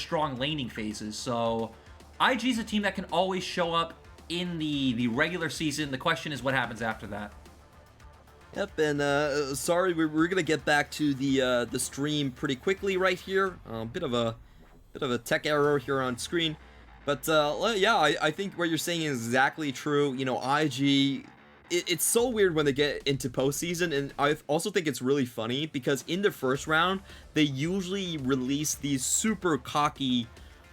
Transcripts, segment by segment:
strong laning phases. So IG is a team that can always show up in the regular season. The question is what happens after that. Yep, and sorry, we're gonna get back to the stream pretty quickly right here. Bit of a tech error here on screen, but yeah, I think what you're saying is exactly true. You know, IG, it's so weird when they get into postseason, and I also think it's really funny because in the first round they usually release these super cocky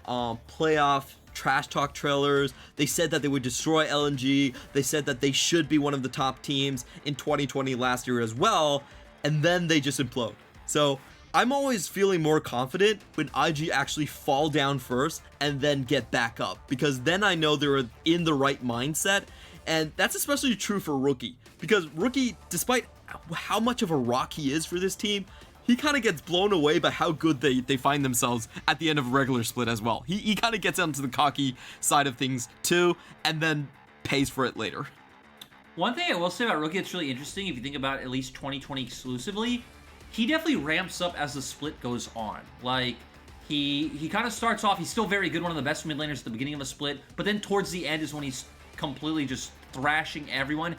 playoff trash talk trailers. They said that they would destroy LNG. They said that they should be one of the top teams in 2020 last year as well, and then they just implode. So I'm always feeling more confident when IG actually fall down first and then get back up, because then I know they're in the right mindset. And that's especially true for Rookie, because Rookie, despite how much of a rock he is for this team, he kind of gets blown away by how good they find themselves at the end of a regular split as well. He kind of gets onto the cocky side of things too, and then pays for it later. One thing I will say about Rookie that's really interesting, if you think about at least 2020 exclusively, he definitely ramps up as the split goes on. Like, he kind of starts off, he's still very good, one of the best mid laners at the beginning of a split, but then towards the end is when he's completely just thrashing everyone.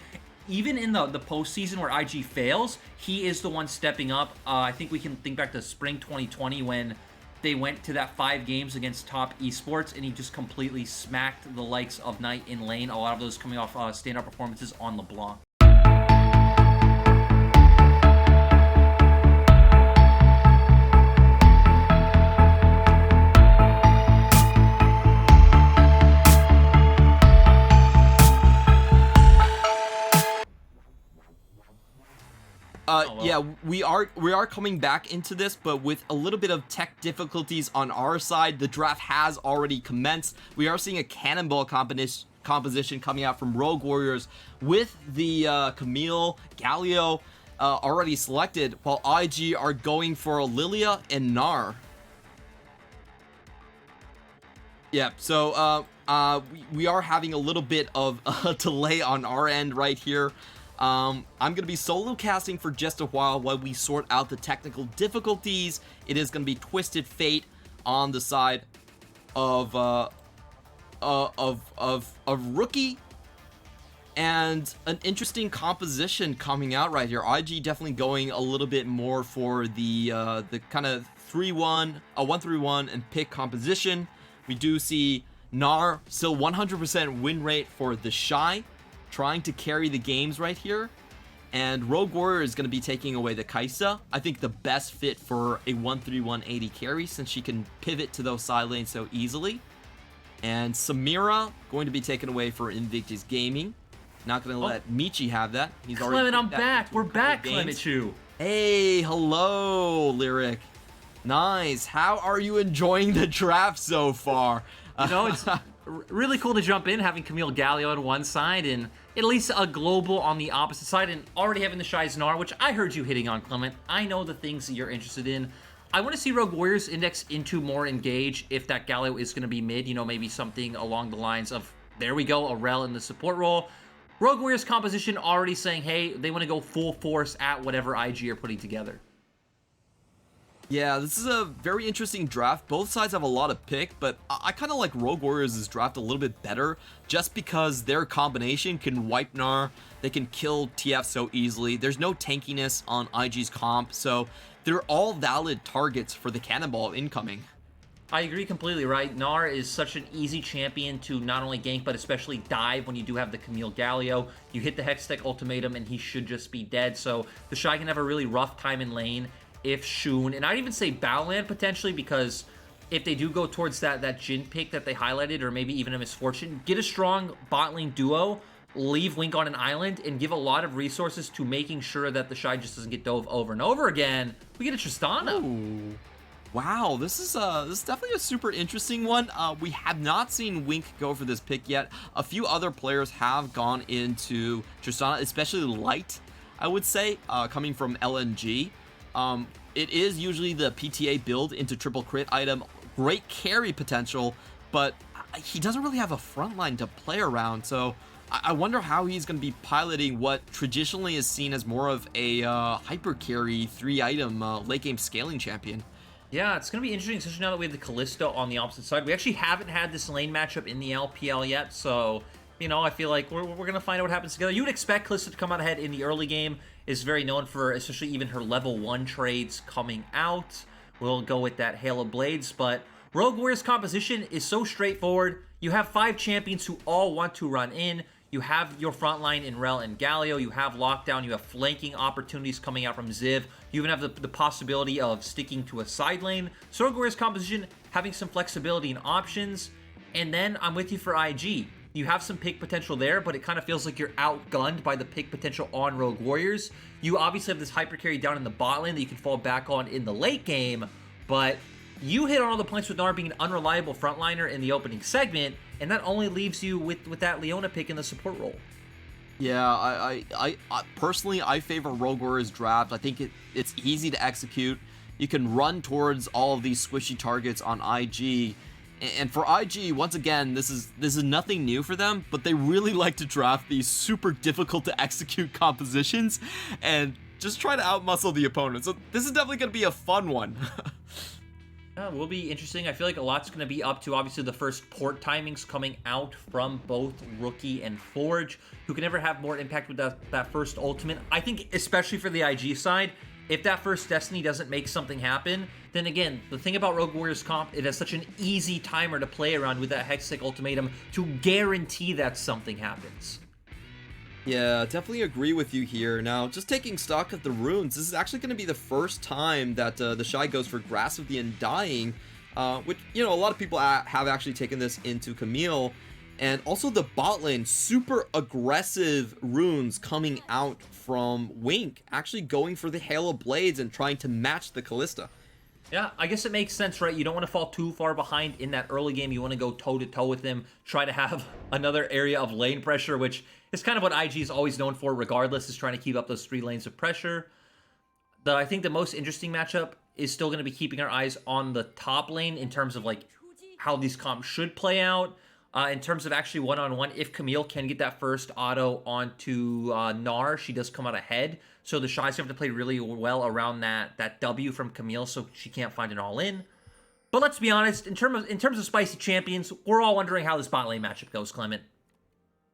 Even in the postseason where IG fails, he is the one stepping up. I think we can think back to Spring 2020 when they went to that 5 games against top eSports, and he just completely smacked the likes of Knight in lane. A lot of those coming off standout performances on LeBlanc. Yeah, we are coming back into this, but with a little bit of tech difficulties on our side. The draft has already commenced. We are seeing a cannonball composition coming out from Rogue Warriors with the Camille Galio already selected, while IG are going for Lilia and Gnar. Yeah, so we are having a little bit of a delay on our end right here. I'm going to be solo casting for just a while we sort out the technical difficulties. It is going to be Twisted Fate on the side of Rookie, and an interesting composition coming out right here. IG definitely going a little bit more for the kind of 3-1, a 1-3-1 and pick composition. We do see Gnar still 100% win rate for the Shy, trying to carry the games right here, and Rogue Warrior is going to be taking away the Kai'Sa. I think the best fit for a 1-3-1 AD carry, since she can pivot to those side lanes so easily. And Samira going to be taken away for Invictus Gaming. Not going to let Michi have that. He's already Clement, I'm back. We're back, Clement Chu. Hey, hello, Lyric. Nice. How are you enjoying the draft so far? You know, it's really cool to jump in, having Camille Galio on one side and at least a global on the opposite side, and already having the Shy's Gnar, which I heard you hitting on, Clement. I know the things that you're interested in. I want to see Rogue Warriors index into more engage if that Galio is going to be mid, you know, maybe something along the lines of, there we go, a Rel in the support role. Rogue Warriors composition already saying, hey, they want to go full force at whatever IG are putting together. Yeah, this is a very interesting draft. Both sides have a lot of pick, but I kind of like Rogue Warriors' draft a little bit better just because their combination can wipe Gnar. They can kill TF so easily. There's no tankiness on IG's comp, so they're all valid targets for the cannonball incoming. I agree completely, right? Gnar is such an easy champion to not only gank, but especially dive when you do have the Camille Galio. You hit the Hextech ultimatum and he should just be dead, so the Shy can have a really rough time in lane if Shun, and I'd even say Baoland potentially, because if they do go towards that Jhin pick that they highlighted, or maybe even a Misfortune, get a strong bot lane duo, leave Wink on an island, and give a lot of resources to making sure that the Shy just doesn't get dove over and over again. We get a Tristana. Ooh. Wow, this is definitely a super interesting one. We have not seen Wink go for this pick yet. A few other players have gone into Tristana, especially Light, I would say, coming from LNG. It is usually the PTA build into triple crit item. Great carry potential, but he doesn't really have a frontline to play around, so I wonder how he's going to be piloting what traditionally is seen as more of a hyper carry 3-item late game scaling champion. Yeah, it's going to be interesting, especially now that we have the Callisto on the opposite side. We actually haven't had this lane matchup in the LPL yet, so, you know, I feel like we're going to find out what happens together. You would expect Callisto to come out ahead in the early game. Is very known for, especially even her level 1 trades coming out. We'll go with that Hail of Blades, but Rogue Warrior's composition is so straightforward. You have 5 champions who all want to run in. You have your front line in Rel and Galio. You have lockdown. You have flanking opportunities coming out from Ziv. You even have the possibility of sticking to a side lane. So Rogue Warrior's composition, having some flexibility and options. And then I'm with you for IG. You have some pick potential there, but it kind of feels like you're outgunned by the pick potential on Rogue Warriors. You obviously have this hyper carry down in the bot lane that you can fall back on in the late game, but you hit on all the points with Gnar being an unreliable frontliner in the opening segment, and that only leaves you with that Leona pick in the support role. Yeah, I personally, I favor Rogue Warriors draft. I think it's easy to execute. You can run towards all of these squishy targets on IG. And for IG, once again, this is nothing new for them, but they really like to draft these super difficult to execute compositions and just try to outmuscle the opponent. So this is definitely going to be a fun one. Will be interesting. I feel like a lot's going to be up to, obviously, the first port timings coming out from both Rookie and Forge, who can never have more impact with that first ultimate. I think, especially for the IG side, if that first Destiny doesn't make something happen, then again, the thing about Rogue Warriors comp, it has such an easy timer to play around with that Hextech ultimatum to guarantee that something happens. Yeah, definitely agree with you here. Now, just taking stock of the runes, this is actually going to be the first time that the Shy goes for Grasp of the Undying, which, you know, a lot of people have actually taken this into Camille. And also the bot lane, super aggressive runes coming out from Wink, actually going for the Hail of Blades and trying to match the Callista. Yeah, I guess it makes sense, right? You don't want to fall too far behind in that early game. You want to go toe-to-toe with them, try to have another area of lane pressure, which is kind of what IG is always known for regardless, is trying to keep up those 3 lanes of pressure. I think the most interesting matchup is still going to be keeping our eyes on the top lane in terms of like how these comps should play out. In terms of actually one-on-one, if Camille can get that first auto onto Gnar, she does come out ahead. So the Shys have to play really well around that W from Camille so she can't find an all-in. But let's be honest, in terms of spicy champions, we're all wondering how this bot lane matchup goes, Clement.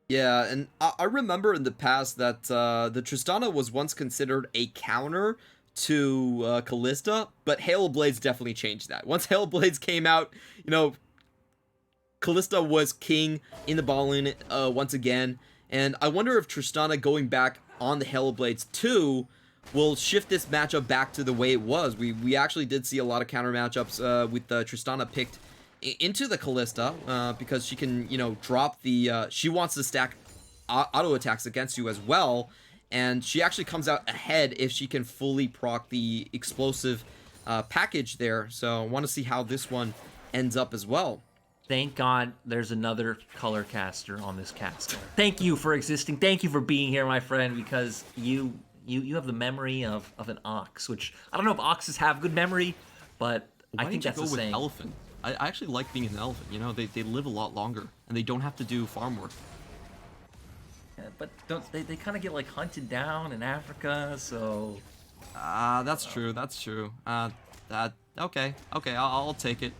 Yeah, and I remember in the past that the Tristana was once considered a counter to Callista, but Hail of Blades definitely changed that. Once Hail of Blades came out, you know, Callista was king in the ball lane once again, and I wonder if Tristana going back on the Hail of Blades 2 will shift this matchup back to the way it was. We actually did see a lot of counter matchups with Tristana picked into the Callista because she can, you know, drop the... she wants to stack auto attacks against you as well, and she actually comes out ahead if she can fully proc the explosive package there. So I want to see how this one ends up as well. Thank God there's another color caster on this caster. Thank you for existing. Thank you for being here, my friend, because you have the memory of an ox, which I don't know if oxes have good memory, but I think that's the same. Why did you go with elephant? I actually like being an elephant. You know, they live a lot longer, and they don't have to do farm work. Yeah, but they kind of get like hunted down in Africa, so... That's true. That's true. Okay, I'll take it.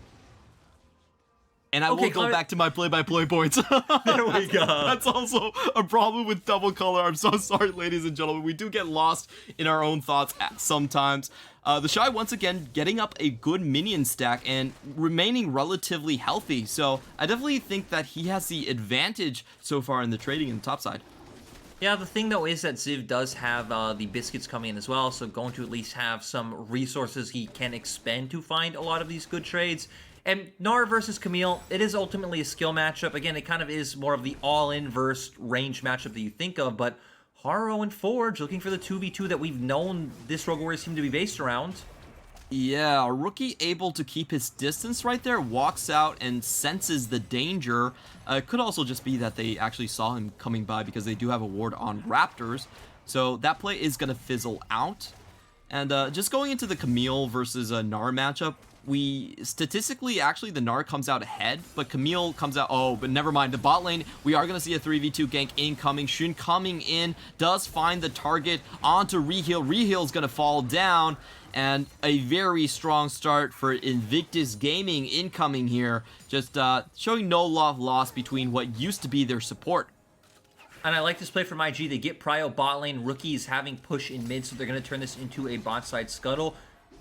And I will go back to my play-by-play points. There we go. That's also a problem with double color. I'm so sorry, ladies and gentlemen. We do get lost in our own thoughts sometimes. The Shy, once again, getting up a good minion stack and remaining relatively healthy. So I definitely think that he has the advantage so far in the trading in the top side. Yeah, the thing, though, is that Ziv does have the biscuits coming in as well, so going to at least have some resources he can expend to find a lot of these good trades. And Gnar versus Camille, it is ultimately a skill matchup. Again, it kind of is more of the all-in versus range matchup that you think of, but Haro and Forge looking for the 2v2 that we've known this Rogue Warriors seem to be based around. Yeah, a Rookie able to keep his distance right there, walks out and senses the danger. It could also just be that they actually saw him coming by because they do have a ward on Raptors. So that play is going to fizzle out. And just going into the Camille versus Gnar matchup, we statistically, actually, the Gnar comes out ahead, but Camille comes out, oh, but never mind. The bot lane, we are going to see a 3v2 gank incoming. Shun coming in, does find the target onto Reheal. Reheal's going to fall down, and a very strong start for Invictus Gaming incoming here, just showing no love lost between what used to be their support. And I like this play from IG. They get Prio bot lane. Rookie's having push in mid, so they're going to turn this into a bot side scuttle.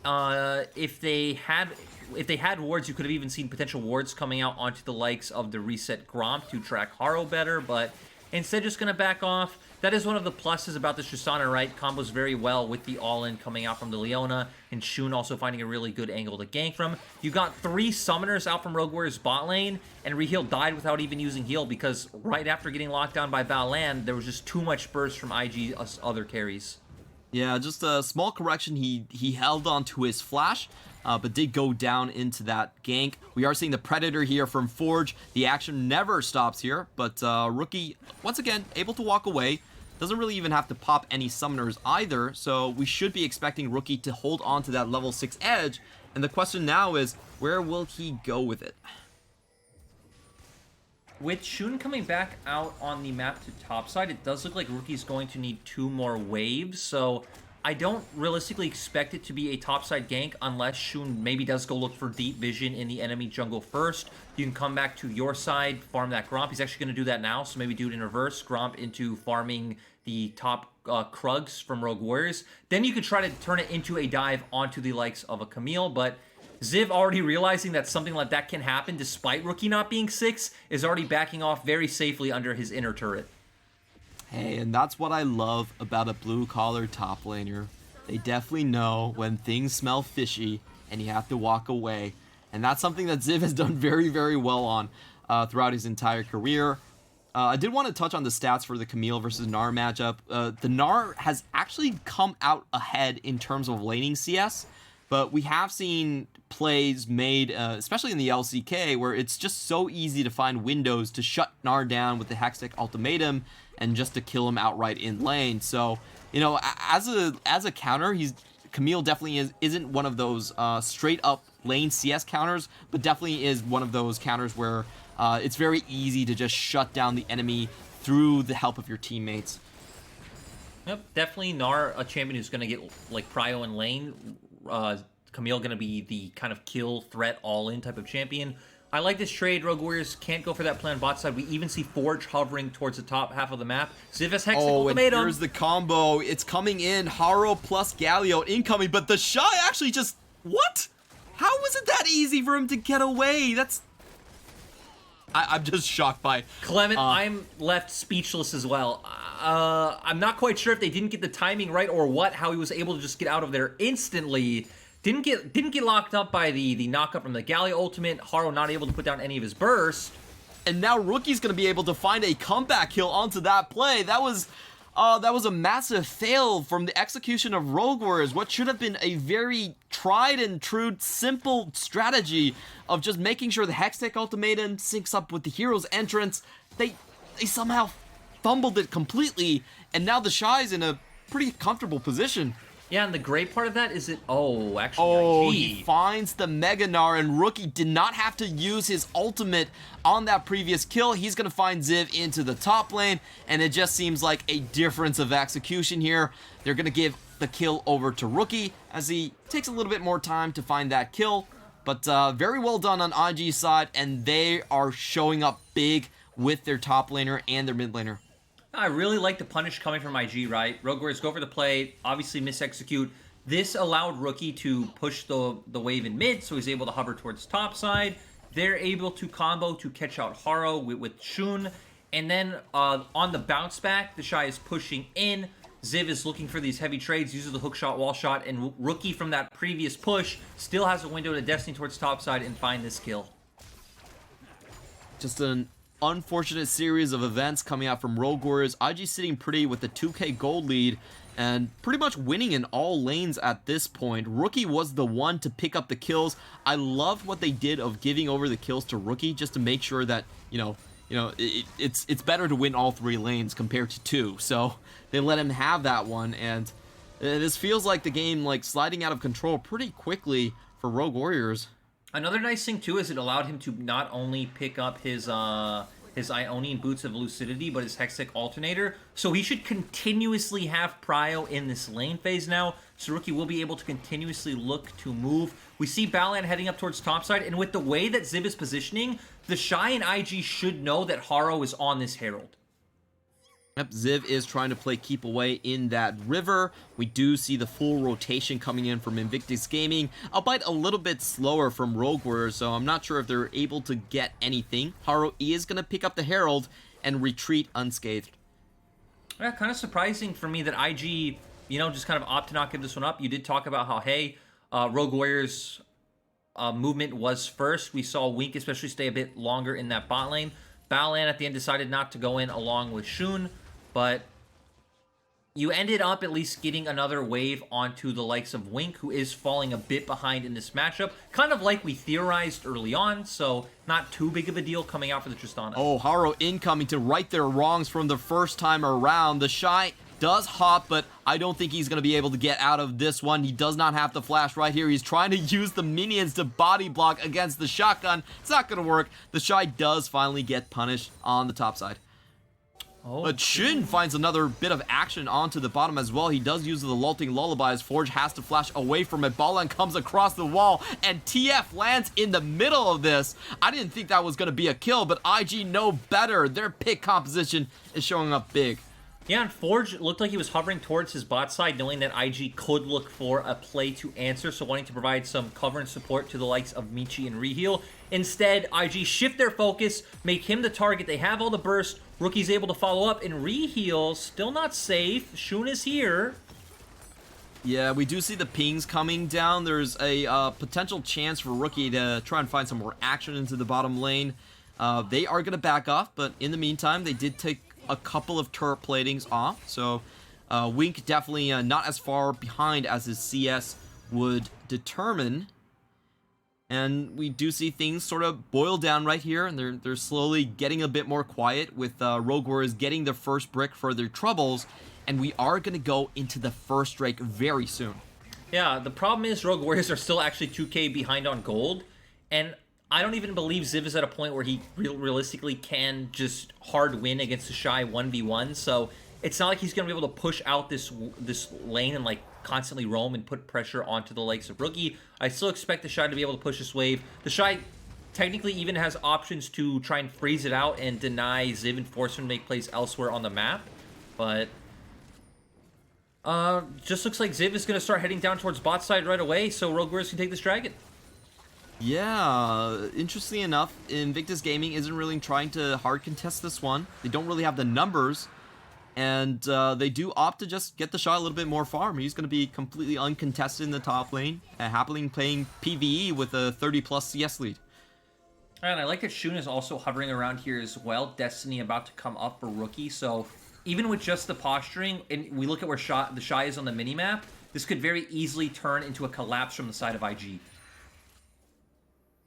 If they had wards, you could have even seen potential wards coming out onto the likes of the reset Gromp to track Haro better, but instead just going to back off. That is one of the pluses about this Tristana, right? Combos very well with the all-in coming out from the Leona, and Shun also finding a really good angle to gank from. You got 3 summoners out from Rogue Warrior's bot lane, and Reheal died without even using heal because right after getting locked down by Balan, there was just too much burst from IG's other carries. Yeah, just a small correction. He held on to his flash, but did go down into that gank. We are seeing the Predator here from Forge. The action never stops here, but Rookie, once again, able to walk away. Doesn't really even have to pop any summoners either, so we should be expecting Rookie to hold on to that level 6 edge. And the question now is, where will he go with it? With Shun coming back out on the map to topside, it does look like Rookie's going to need 2 more waves, so I don't realistically expect it to be a topside gank unless Shun maybe does go look for deep vision in the enemy jungle first. You can come back to your side, farm that Gromp. He's actually going to do that now, so maybe do it in reverse. Gromp into farming the top Krugs from Rogue Warriors. Then you could try to turn it into a dive onto the likes of a Camille, but Ziv, already realizing that something like that can happen despite Rookie not being 6, is already backing off very safely under his inner turret. Hey, and that's what I love about a blue-collar top laner. They definitely know when things smell fishy and you have to walk away. And that's something that Ziv has done very, very well on throughout his entire career. I did want to touch on the stats for the Camille versus Gnar matchup. The Gnar has actually come out ahead in terms of laning CS, but we have seen plays made, especially in the LCK, where it's just so easy to find windows to shut Gnar down with the Hextech ultimatum and just to kill him outright in lane. So, you know, as a counter, Camille definitely isn't one of those straight up lane CS counters, but definitely is one of those counters where it's very easy to just shut down the enemy through the help of your teammates. Yep, definitely Gnar, a champion who's going to get like Prio in lane. Camille going to be the kind of kill threat all-in type of champion. I like this trade. Rogue Warriors can't go for that play on bot side. We even see Forge hovering towards the top half of the map. Ziv has Hextech ultimatum. And here's the combo. It's coming in. Haro plus Galio incoming, but the Shy actually just... What? How was it that easy for him to get away? That's... I'm just shocked by... Clement, I'm left speechless as well. I'm not quite sure if they didn't get the timing right or what, how he was able to just get out of there instantly. Didn't get locked up by the knockup from the Galio ultimate. Haro not able to put down any of his burst. And now Rookie's going to be able to find a comeback kill onto that play. That was a massive fail from the execution of Rogue Warriors. What should have been a very tried and true, simple strategy of just making sure the Hextech ultimatum syncs up with the hero's entrance. They somehow fumbled it completely, and now the Shy's in a pretty comfortable position. Yeah, and the great part of that is actually, he finds the Mega Gnar, and Rookie did not have to use his ultimate on that previous kill. He's going to find Ziv into the top lane, and it just seems like a difference of execution here. They're going to give the kill over to Rookie as he takes a little bit more time to find that kill, but very well done on IG's side, and they are showing up big with their top laner and their mid laner. I really like the punish coming from IG, right? Rogue Warriors go for the play, obviously misexecute. This allowed Rookie to push the wave in mid, so he's able to hover towards top side. They're able to combo to catch out Haro with Shun. And then on the bounce back, the Shy is pushing in. Ziv is looking for these heavy trades, uses the hook shot, wall shot, and Rookie from that previous push still has a window to Destiny towards top side and find this kill. Just an unfortunate series of events coming out from Rogue Warriors. IG sitting pretty with the 2k gold lead and pretty much winning in all lanes at this point. Rookie was the one to pick up the kills. I loved what they did of giving over the kills to Rookie just to make sure that, it's better to win all 3 lanes compared to 2. So they let him have that one, and this feels like the game sliding out of control pretty quickly Rogue Warriors. Another nice thing too is it allowed him to not only pick up his Ionian Boots of Lucidity, but his Hextech Alternator. So he should continuously have prio in this lane phase now. So Rookie will be able to continuously look to move. We see Balan heading up towards topside, and with the way that Ziv is positioning, the Shy and IG should know that Haro is on this Herald. Yep, Ziv is trying to play keep away in that river. We do see the full rotation coming in from Invictus Gaming, albeit a little bit slower from Rogue Warriors, so I'm not sure if they're able to get anything. Haro is going to pick up the Herald and retreat unscathed. Yeah, kind of surprising for me that IG, just kind of opt to not give this one up. You did talk about how, hey, Rogue Warriors movement was first. We saw Wink especially stay a bit longer in that bot lane. Balan at the end decided not to go in along with Shun, but you ended up at least getting another wave onto the likes of Wink, who is falling a bit behind in this matchup, kind of like we theorized early on, so not too big of a deal coming out for the Tristana. Oh, Haro incoming to right their wrongs from the first time around. The Shy does hop, but I don't think he's going to be able to get out of this one. He does not have the flash right here. He's trying to use the minions to body block against the shotgun. It's not going to work. The Shy does finally get punished on the top side. Oh, but Shin finds another bit of action onto the bottom as well. He does use the lulting lullaby as Forge has to flash away from it. Balan comes across the wall and TF lands in the middle of this. I didn't think that was going to be a kill, but IG know better. Their pick composition is showing up big. Yeah, and Forge looked like he was hovering towards his bot side, knowing that IG could look for a play to answer, so wanting to provide some cover and support to the likes of Michi and Reheal. Instead, IG shift their focus, make him the target. They have all the burst. Rookie's able to follow up, and Reheal still not safe. Shun is here. Yeah, we do see the pings coming down. There's a potential chance for Rookie to try and find some more action into the bottom lane. They are going to back off, but in the meantime, they did take a couple of turret platings off, so Wink definitely not as far behind as his CS would determine. And we do see things sort of boil down right here, and they're slowly getting a bit more quiet with Rogue Warriors getting their first brick for their troubles, and we are going to go into the first Drake very soon. Yeah, the problem is Rogue Warriors are still actually 2k behind on gold, and I don't even believe Ziv is at a point where he realistically can just hard win against the Shy 1v1, so it's not like he's going to be able to push out this lane and like constantly roam and put pressure onto the likes of Rookie. I still expect the Shy to be able to push this wave. The Shy technically even has options to try and freeze it out and deny Ziv and force him to make plays elsewhere on the map, but just looks like Ziv is going to start heading down towards bot side right away, so Rogue Warriors can take this dragon. Yeah, interestingly enough, Invictus Gaming isn't really trying to hard contest this one. They don't really have the numbers, and they do opt to just get the Shy a little bit more farm. He's going to be completely uncontested in the top lane, happily playing PvE with a 30+ CS lead. And I like that Shun is also hovering around here as well. Destiny about to come up for Rookie, so even with just the posturing, and we look at where the Shy is on the minimap, this could very easily turn into a collapse from the side of IG.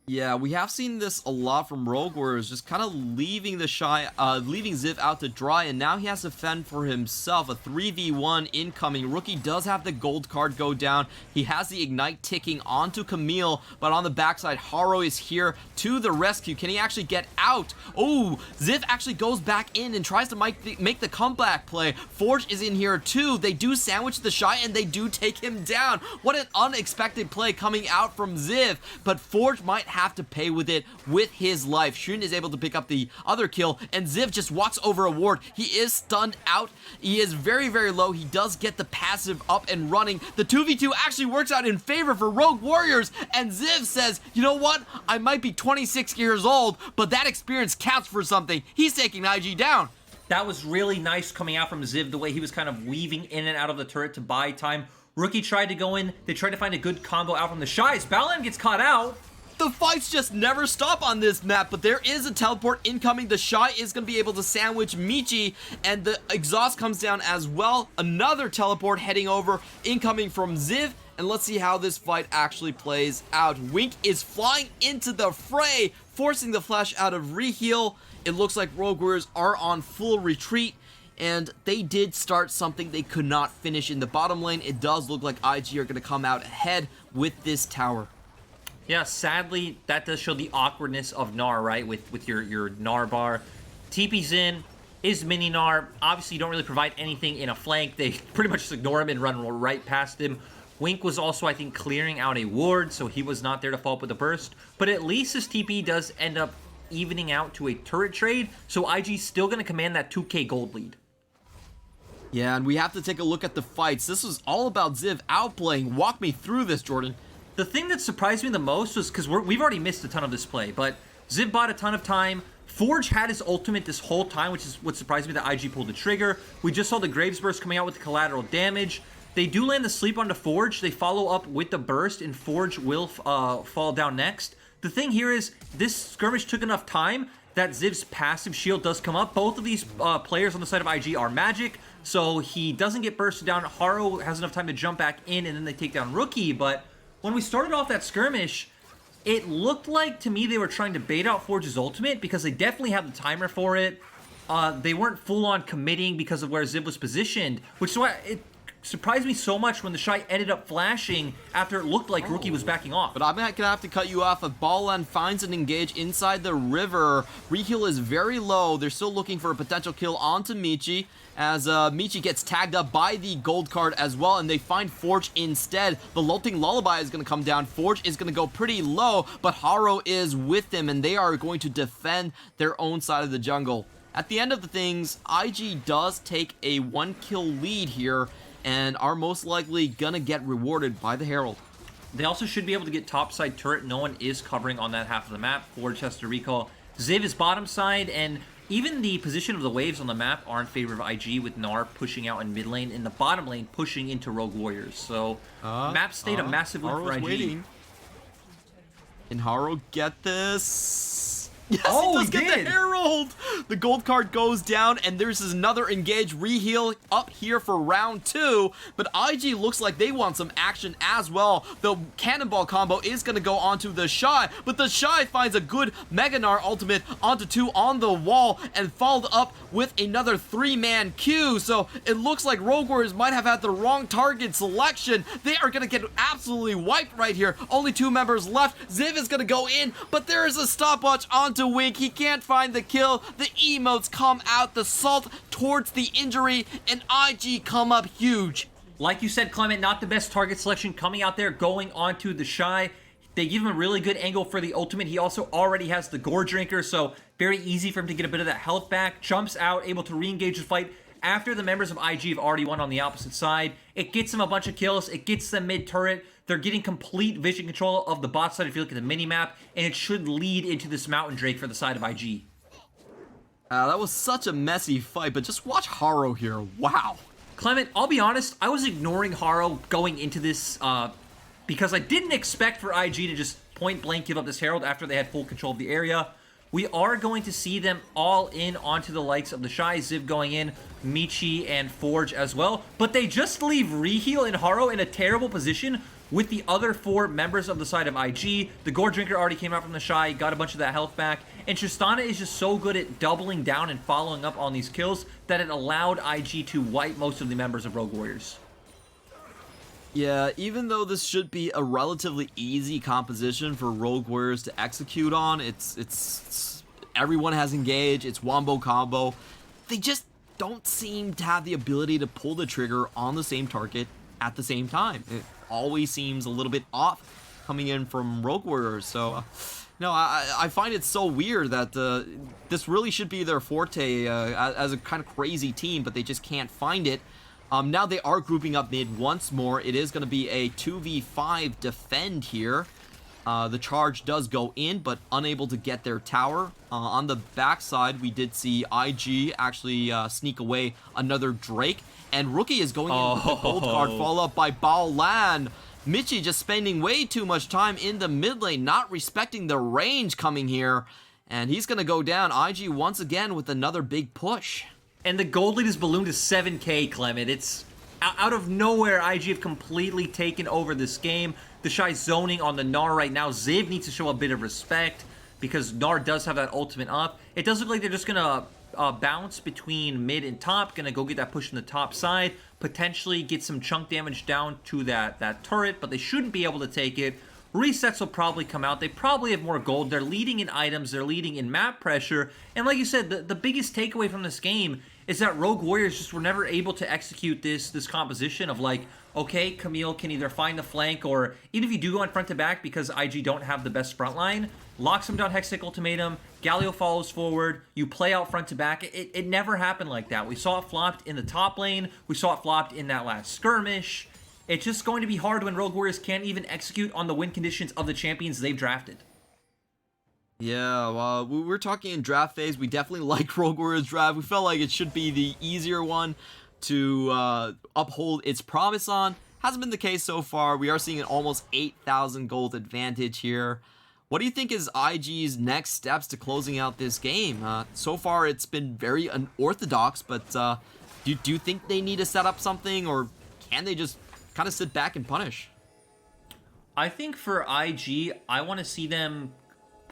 Yeah, we have seen this a lot from Rogue Warriors, just kind of leaving the Shy, leaving Ziv out to dry, and now he has to fend for himself. A 3v1 incoming. Rookie does have the gold card go down. He has the Ignite ticking onto Camille, but on the backside, Haro is here to the rescue. Can he actually get out? Oh, Ziv actually goes back in and tries to make the comeback play. Forge is in here too. They do sandwich the Shy, and they do take him down. What an unexpected play coming out from Ziv, but Forge might have to pay with it with his life. Shun is able to pick up the other kill, and Ziv just walks over a ward. He is stunned out. He is very, very low. He does get the passive up and running. The 2v2 actually works out in favor for Rogue Warriors, and Ziv says, you know what? I might be 26 years old, but that experience counts for something. He's taking IG down. That was really nice coming out from Ziv, the way he was kind of weaving in and out of the turret to buy time. Rookie tried to go in. They tried to find a good combo out from the Shies. Balan gets caught out. The fights just never stop on this map, but there is a teleport incoming. The Shy is going to be able to sandwich Michi, and the exhaust comes down as well. Another teleport heading over, incoming from Ziv, and let's see how this fight actually plays out. Wink is flying into the fray, forcing the flash out of Reheal. It looks like Rogue Warriors are on full retreat, and they did start something they could not finish in the bottom lane. It does look like IG are going to come out ahead with this tower. Yeah, sadly, that does show the awkwardness of Gnar, right? With your Gnar bar. TP's in, is mini Gnar. Obviously, you don't really provide anything in a flank. They pretty much just ignore him and run right past him. Wink was also, I think, clearing out a ward, so he was not there to follow up with a burst. But at least his TP does end up evening out to a turret trade, so IG's still going to command that 2k gold lead. Yeah, and we have to take a look at the fights. This was all about Ziv outplaying. Walk me through this, Jordan. The thing that surprised me the most was because we've already missed a ton of this play, but Ziv bought a ton of time. Forge had his ultimate this whole time, which is what surprised me that IG pulled the trigger. We just saw the Graves Burst coming out with the collateral damage. They do land the sleep onto Forge. They follow up with the burst, and Forge will fall down next. The thing here is, this skirmish took enough time that Ziv's passive shield does come up. Both of these players on the side of IG are magic, so he doesn't get bursted down. Haro has enough time to jump back in, and then they take down Rookie. But when we started off that skirmish, it looked like, to me, they were trying to bait out Forge's ultimate, because they definitely have the timer for it. They weren't full-on committing because of where Ziv was positioned, which is why it surprised me so much when the Shy ended up flashing after it looked like Rookie was backing off. But I'm gonna have to cut you off. If Ballan finds an engage inside the river, reheal is very low. They're still looking for a potential kill onto Michi, as Michi gets tagged up by the gold card as well, and they find Forge instead. The Lulting Lullaby is gonna come down. Forge is gonna go pretty low, but Haro is with them, and they are going to defend their own side of the jungle. At the end of the things, IG does take a 1-kill lead here, and are most likely gonna get rewarded by the Herald. They also should be able to get topside turret. No one is covering on that half of the map. Forge has to recall. Ziv is bottom side, and even the position of the waves on the map are in favor of IG, with Gnar pushing out in mid lane, and the bottom lane pushing into Rogue Warriors. So, map stayed a massive win for IG. Waiting. Can Haro get this? Yes, oh, he does get the Herald! The gold card goes down, and there's another engage reheal up here for round 2, but IG looks like they want some action as well. The cannonball combo is going to go onto the Shy, but the Shy finds a good Mega Gnar ultimate onto 2 on the wall, and followed up with another 3-man queue, so it looks like Rogue Warriors might have had the wrong target selection. They are going to get absolutely wiped right here. Only 2 members left. Ziv is going to go in, but there is a stopwatch onto Wink. He can't find the kill. The emotes come out. The salt towards the injury, and IG come up huge. Like you said, Clement, not the best target selection coming out there, going onto the Shy. They give him a really good angle for the ultimate. He also already has the Gore Drinker, so very easy for him to get a bit of that health back. Jumps out, able to re-engage the fight after the members of IG have already won on the opposite side. It gets them a bunch of kills. It gets them mid-turret. They're getting complete vision control of the bot side if you look at the mini-map, and it should lead into this Mountain Drake for the side of IG. That was such a messy fight, but just watch Haro here. Wow. Clement, I'll be honest, I was ignoring Haro going into this because I didn't expect for IG to just point-blank give up this Herald after they had full control of the area. We are going to see them all in onto the likes of the Shy, Ziv going in, Michi and Forge as well. But they just leave Reheal and Haro in a terrible position with the other 4 members of the side of IG. The Gore Drinker already came out from the Shy, got a bunch of that health back. And Tristana is just so good at doubling down and following up on these kills that it allowed IG to wipe most of the members of Rogue Warriors. Yeah, even though this should be a relatively easy composition for Rogue Warriors to execute on, it's everyone has engaged, it's wombo combo. They just don't seem to have the ability to pull the trigger on the same target at the same time. It always seems a little bit off coming in from Rogue Warriors, so no, I find it so weird that this really should be their forte as a kind of crazy team, but they just can't find it. Now they are grouping up mid once more. It is going to be a 2v5 defend here. The charge does go in, but unable to get their tower. On the backside, we did see IG actually sneak away another Drake. And Rookie is going in with the gold card, followed up by Baolan. Michi just spending way too much time in the mid lane, not respecting the range coming here. And he's going to go down. IG once again with another big push. And the gold lead is ballooned to 7k, Clement. It's out of nowhere. IG have completely taken over this game. The Shy zoning on the Gnar right now. Ziv needs to show a bit of respect because Gnar does have that ultimate up. It does look like they're just going to bounce between mid and top. Going to go get that push in the top side. Potentially get some chunk damage down to that turret, but they shouldn't be able to take it. Resets will probably come out. They probably have more gold. They're leading in items. They're leading in map pressure. And like you said, the biggest takeaway from this game is that Rogue Warriors just were never able to execute this composition of like, okay, Camille can either find the flank, or even if you do go in front to back because IG don't have the best front line, locks him down Hextech Ultimatum, Galio follows forward, you play out front to back. It never happened like that. We saw it flopped in the top lane. We saw it flopped in that last skirmish. It's just going to be hard when Rogue Warriors can't even execute on the win conditions of the champions they've drafted. Yeah, well, we're talking in draft phase. We definitely like Rogue Warriors draft. We felt like it should be the easier one to uphold its promise on. Hasn't been the case so far. We are seeing an almost 8,000 gold advantage here. What do you think is IG's next steps to closing out this game? So far, it's been very unorthodox, but do you think they need to set up something, or can they just kind of sit back and punish? I think for IG, I want to see them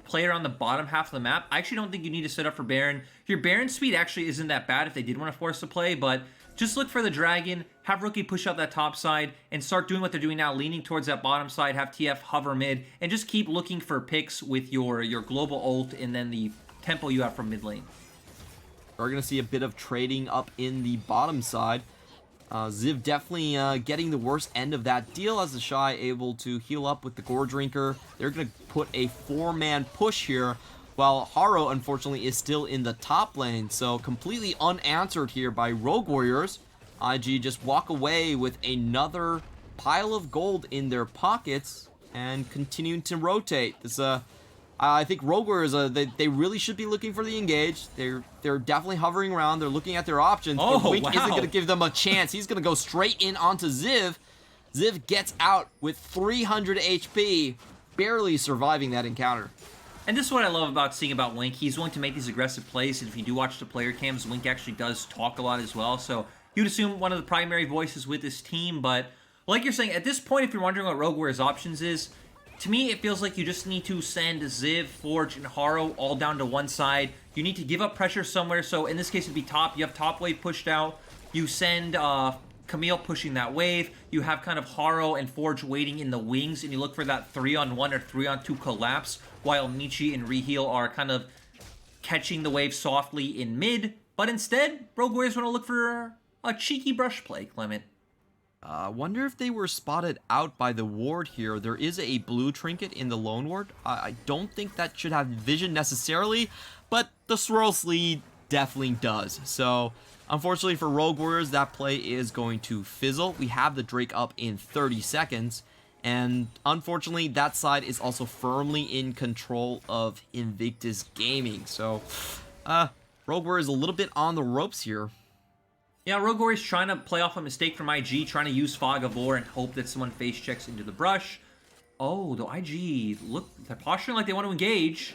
play around the bottom half of the map. I actually don't think you need to set up for Baron. Your Baron speed actually isn't that bad if they did want to force the play, but just look for the Dragon, have Rookie push out that top side, and start doing what they're doing now, leaning towards that bottom side, have TF hover mid, and just keep looking for picks with your global ult and then the tempo you have from mid lane. We're going to see a bit of trading up in the bottom side. Ziv definitely getting the worst end of that deal, as the Shy able to heal up with the Gore Drinker. They're going to put a 4-man push here, while Haro, unfortunately, is still in the top lane. So completely unanswered here by Rogue Warriors. IG just walk away with another pile of gold in their pockets and continuing to rotate. This I think Rogue Warriors, they really should be looking for the engage. They're definitely hovering around. They're looking at their options. Oh, but Wink wow. isn't going to give them a chance. He's going to go straight in onto Ziv. Ziv gets out with 300 HP, barely surviving that encounter. And this is what I love about seeing about Wink. He's willing to make these aggressive plays, and if you do watch the player cams, Wink actually does talk a lot as well. So you'd assume one of the primary voices with this team, but like you're saying, at this point, if you're wondering what Rogue Warriors' options is, to me, it feels like you just need to send Ziv, Forge, and Haro all down to one side. You need to give up pressure somewhere. So in this case, it'd be top. You have top wave pushed out. You send Camille pushing that wave. You have kind of Haro and Forge waiting in the wings, and you look for that 3-on-1 or 3-on-2 collapse, while Michi and Reheal are kind of catching the wave softly in mid. But instead, Rogue Warriors want to look for a cheeky brush play, Clement. Wonder if they were spotted out by the ward here. There is a blue trinket in the lone ward. I don't think that should have vision necessarily, but the swirl sleeve definitely does. So, unfortunately for Rogue Warriors, that play is going to fizzle. We have the Drake up in 30 seconds, and unfortunately, that side is also firmly in control of Invictus Gaming. So, Rogue Warriors a little bit on the ropes here. Yeah, Rogue Warriors trying to play off a mistake from IG, trying to use Fog of War and hope that someone face checks into the brush. Oh, the IG, look, they're posturing like they want to engage.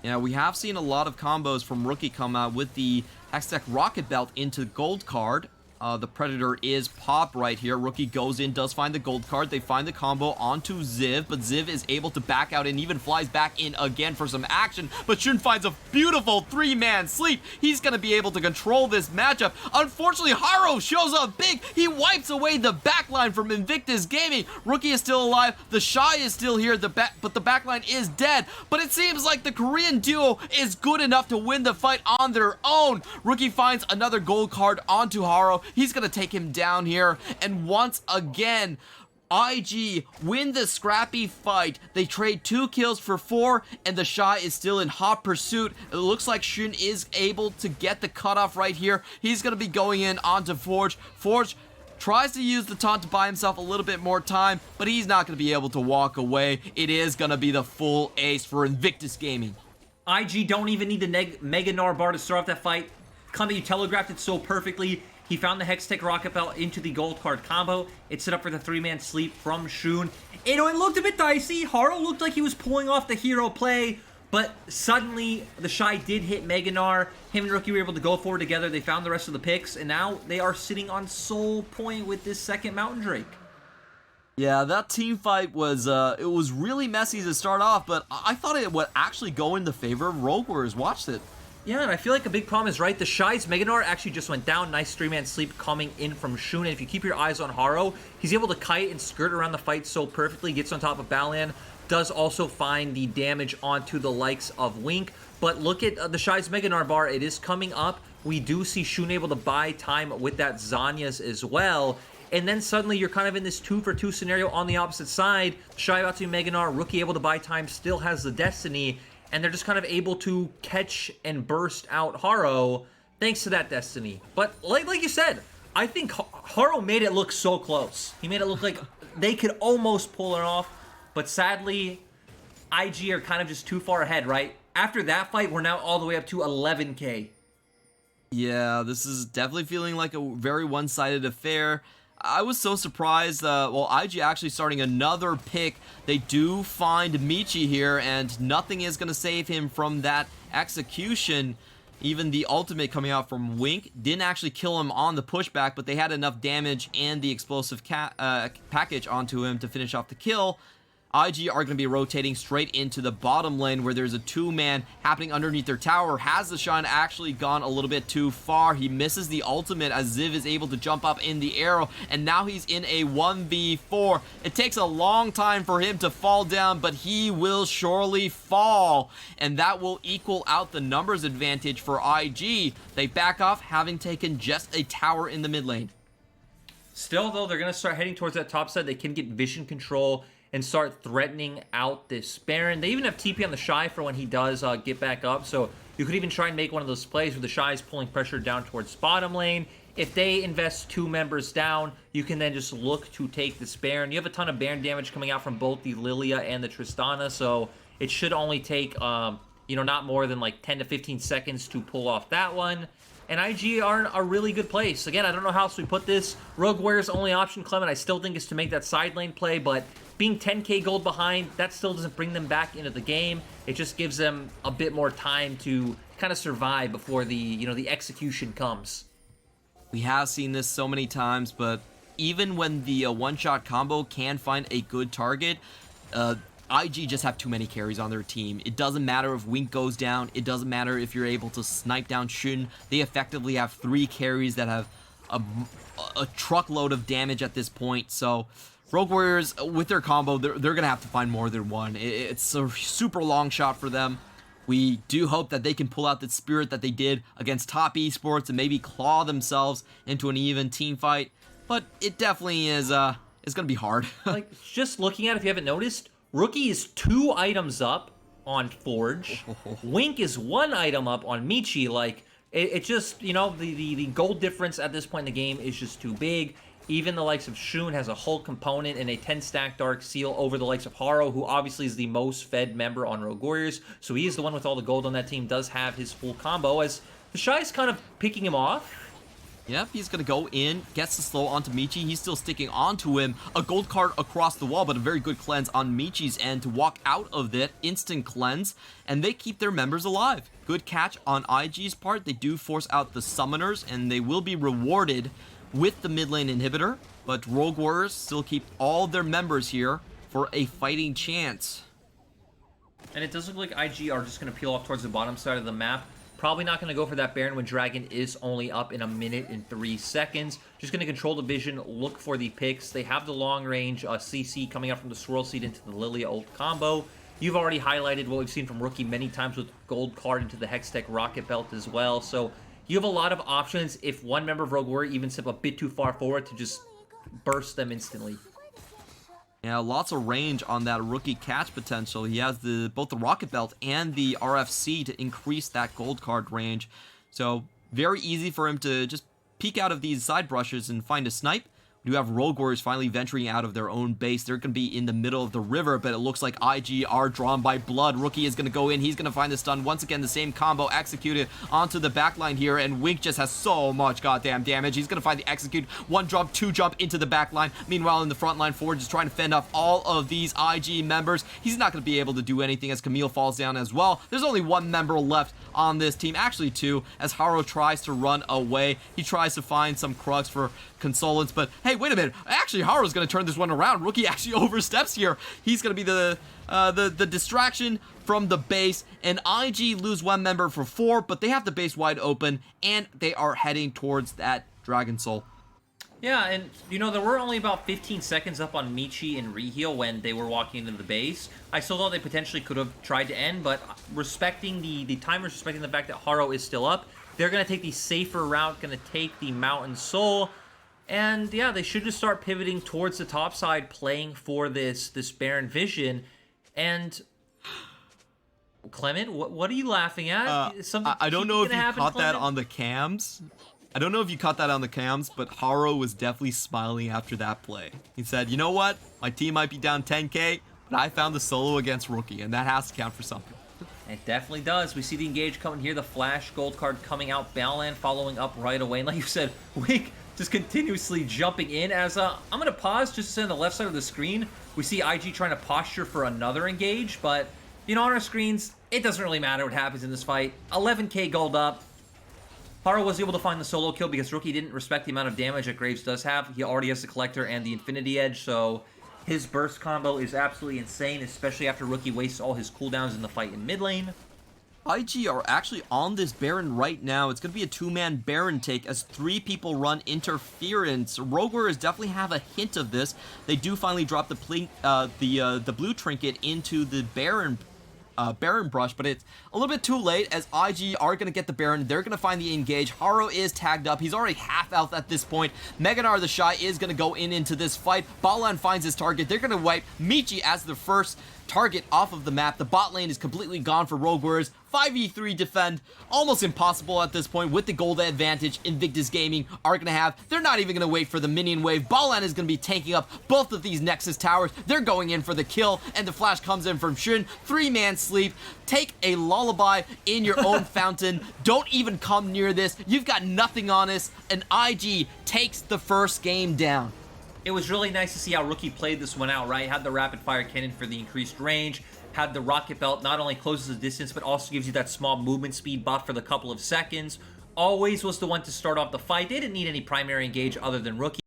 Yeah, we have seen a lot of combos from Rookie come out with the Hextech Rocket Belt into gold card. The Predator is popped right here. Rookie goes in, does find the gold card. They find the combo onto Ziv, but Ziv is able to back out and even flies back in again for some action. But Shun finds a beautiful 3-man sleep. He's going to be able to control this matchup. Unfortunately, Haro shows up big. He wipes away the backline from Invictus Gaming. Rookie is still alive. The Shy is still here, but the backline is dead. But it seems like the Korean duo is good enough to win the fight on their own. Rookie finds another gold card onto Haro. He's going to take him down here, and once again, IG win the scrappy fight. They trade 2 kills for 4, and the Shy is still in hot pursuit. It looks like Shun is able to get the cutoff right here. He's going to be going in onto Forge. Forge tries to use the taunt to buy himself a little bit more time, but he's not going to be able to walk away. It is going to be the full ace for Invictus Gaming. IG don't even need the Mega Gnar bar to start off that fight. Clement, you telegraphed it so perfectly. He found the Hextech Rocket Belt into the gold card combo. It set up for the 3-man sleep from Shun. It looked a bit dicey. Haro looked like he was pulling off the hero play, but suddenly the Shy did hit Mega Gnar. Him and Rookie were able to go forward together. They found the rest of the picks, and now they are sitting on Soul Point with this second Mountain Drake. Yeah, that team fight was it was really messy to start off, but I thought it would actually go in the favor of Rogue Warriors. Watch it. Yeah, and I feel like a big problem is, right, the Shy's Meganar actually just went down. Nice 3-man sleep coming in from Shun. And if you keep your eyes on Haro, he's able to kite and skirt around the fight so perfectly. Gets on top of Balan. Does also find the damage onto the likes of Wink. But look at the Shy's Meganar bar. It is coming up. We do see Shun able to buy time with that Zanya's as well. And then suddenly you're kind of in this 2-for-2 scenario on the opposite side. Shy about to Meganar. Rookie able to buy time. Still has the Destiny. And they're just kind of able to catch and burst out Haro thanks to that Destiny. But like you said, I think Haro made it look so close. He made it look like they could almost pull it off. But sadly, IG are kind of just too far ahead, right? After that fight, we're now all the way up to 11K. Yeah, this is definitely feeling like a very one-sided affair. I was so surprised, well, IG actually starting another pick. They do find Michi here, and nothing is going to save him from that execution. Even the ultimate coming out from Wink didn't actually kill him on the pushback, but they had enough damage and the explosive package onto him to finish off the kill. IG are going to be rotating straight into the bottom lane where there's a 2-man happening underneath their tower. Has the shine actually gone a little bit too far? He misses the ultimate as Ziv is able to jump up in the arrow, and now he's in a 1v4. It takes a long time for him to fall down, but he will surely fall, and that will equal out the numbers advantage for IG. They back off, having taken just a tower in the mid lane. Still, though, they're going to start heading towards that top side. They can get vision control and start threatening out this Baron. They even have TP on the Shy for when he does get back up, so you could even try and make one of those plays where the Shy is pulling pressure down towards bottom lane. If they invest 2 members down, you can then just look to take this Baron. You have a ton of Baron damage coming out from both the Lilia and the Tristana, so it should only take, you know, not more than like 10 to 15 seconds to pull off that one. And IG are in a really good place. Again, I don't know how else we put this. Rogue Warrior's only option, Clement, I still think is to make that side lane play, but being 10k gold behind, that still doesn't bring them back into the game. It just gives them a bit more time to kind of survive before the, you know, the execution comes. We have seen this so many times, but even when the one-shot combo can find a good target, IG just have too many carries on their team. It doesn't matter if Wink goes down. It doesn't matter if you're able to snipe down Shun. They effectively have 3 carries that have a truckload of damage at this point. So Rogue Warriors, with their combo, they're going to have to find more than one. It's a super long shot for them. We do hope that they can pull out the spirit that they did against top eSports and maybe claw themselves into an even team fight. But it definitely is it's going to be hard. Like, just looking at it, if you haven't noticed, Rookie is 2 items up on Forge. Wink is 1 item up on Michi. Like, it just, you know, the gold difference at this point in the game is just too big. Even the likes of Shun has a hull component and a 10-stack Dark Seal over the likes of Haro, who obviously is the most fed member on Rogue Warriors. So he is the one with all the gold on that team, does have his full combo, as the Shy is kind of picking him off. Yep, he's going to go in, gets the slow onto Michi. He's still sticking onto him. A gold card across the wall, but a very good cleanse on Michi's end to walk out of it. Instant cleanse, and they keep their members alive. Good catch on IG's part. They do force out the summoners, and they will be rewarded with the mid lane inhibitor. But Rogue Warriors still keep all their members here for a fighting chance. And it does look like IG are just going to peel off towards the bottom side of the map. Probably not going to go for that Baron when Dragon is only up in 1 minute and 3 seconds. Just going to control the vision, look for the picks. They have the long range CC coming out from the Swirl Seed into the Lilia ult combo. You've already highlighted what we've seen from Rookie many times with gold card into the Hextech Rocket Belt as well. So you have a lot of options if one member of Rogue Warrior even step a bit too far forward to just burst them instantly. Yeah, lots of range on that Rookie catch potential. He has both the Rocket Belt and the RFC to increase that gold card range. So very easy for him to just peek out of these side brushes and find a snipe. We do have Rogue Warriors finally venturing out of their own base. They're going to be in the middle of the river, but it looks like IG are drawn by blood. Rookie is going to go in. He's going to find the stun. Once again, the same combo executed onto the backline here, and Wink just has so much goddamn damage. He's going to find the execute. 1 jump, 2 jump into the backline. Meanwhile, in the front line, Forge is trying to fend off all of these IG members. He's not going to be able to do anything as Camille falls down as well. There's only 1 member left on this team. Actually, 2, as Haro tries to run away. He tries to find some Krugs for Consolence, but hey, wait a minute. Actually, Haro's going to turn this one around. Rookie actually oversteps here. He's going to be the distraction from the base, and IG lose one member for 4, but they have the base wide open, and they are heading towards that Dragon Soul. Yeah, and, you know, there were only about 15 seconds up on Michi and Reheal when they were walking into the base. I still thought they potentially could have tried to end, but respecting the timers, respecting the fact that Haro is still up, they're going to take the safer route, going to take the Mountain Soul, and, yeah, they should just start pivoting towards the top side, playing for this Baron Vision, and... Clement, what are you laughing at? I don't know if you caught that on the cams. I don't know if you caught that on the cams, but Haro was definitely smiling after that play. He said, you know what? My team might be down 10k, but I found the solo against Rookie, and that has to count for something. It definitely does. We see the engage coming here, the flash gold card coming out, Balan following up right away. And like you said, Wink just continuously jumping in as I'm going to pause just to say on the left side of the screen. We see IG trying to posture for another engage, but, you know, on our screens, it doesn't really matter what happens in this fight. 11k gold up. Haro was able to find the solo kill because Rookie didn't respect the amount of damage that Graves does have. He already has the Collector and the Infinity Edge, so his burst combo is absolutely insane, especially after Rookie wastes all his cooldowns in the fight in mid lane. IG are actually on this Baron right now. It's going to be a 2-man Baron take as 3 people run interference. Roguers definitely have a hint of this. They do finally drop the blue trinket into the Baron brush, but it's a little bit too late as IG are going to get the Baron. They're going to find the engage. Haro is tagged up. He's already half health at this point. Meganar the Shy is going to go into this fight. Balan finds his target. They're going to wipe Michi as the first target off of the map. The bot lane is completely gone for Rogue Warriors. 5v3 defend, almost impossible at this point with the gold advantage Invictus Gaming are going to have. They're not even going to wait for the minion wave. Balan is going to be tanking up both of these Nexus towers. They're going in for the kill, and the flash comes in from Shun. 3-man sleep. Take a lullaby in your own fountain. Don't even come near this. You've got nothing on us, and IG takes the first game down. It was really nice to see how Rookie played this one out, right? Had the rapid fire cannon for the increased range, had the rocket belt, not only closes the distance, but also gives you that small movement speed buff for the couple of seconds. Always was the one to start off the fight. They didn't need any primary engage other than Rookie.